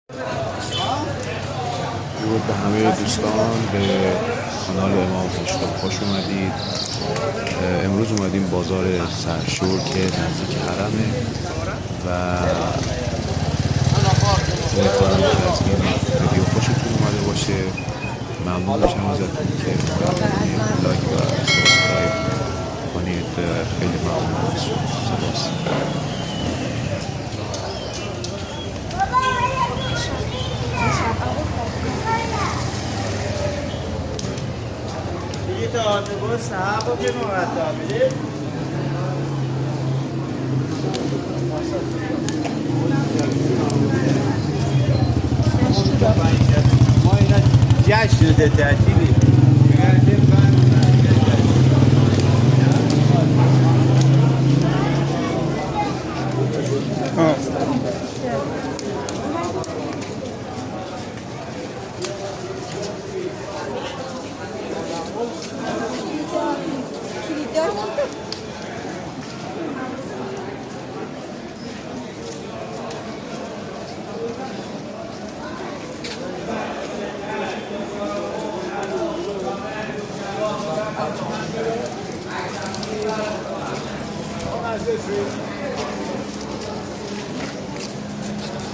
درود به همه دوستان به کانال امام هشتم خوش اومدید. امروز اومدیم بازار سرشور که نزدیک حرمه و امیدوارم که از این ویدیو خوشتون اومده باشه. ممنون میشم ازتون که لایک و سابسکرایب کنید. خیلی ممنون از شما. سپاس. تا آتبو صحبا که مرتب میدید ما اینا جشن ده تعطیلی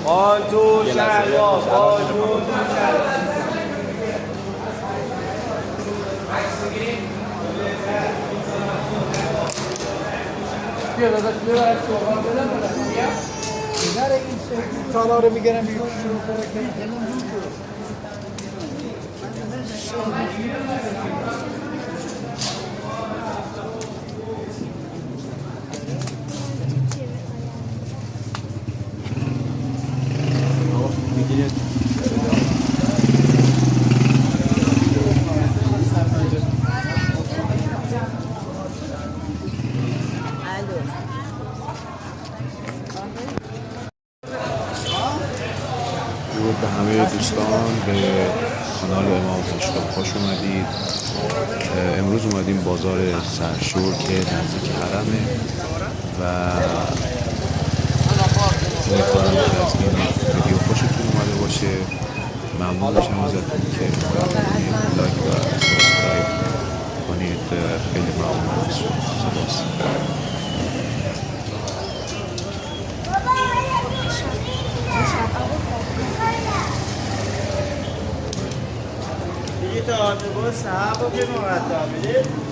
آنتو شهلا آنتو بیا داداش بیا برای صحبت بدم نره این سالا رو میگرم بیرون شروع کنه درود به همه دوستان به کانال امام هشتم خوش اومدید. امروز اومدیم بازار سرشور که نزدیک حرمه و امیدوارم که از این ویدیو خوشتون اومده باشه. ممنون میشم ازتون که لایک و سابسکرایب کنید. خیلی ممنون از شما. سپاس. تا آتبو صحبا که مرتب میدید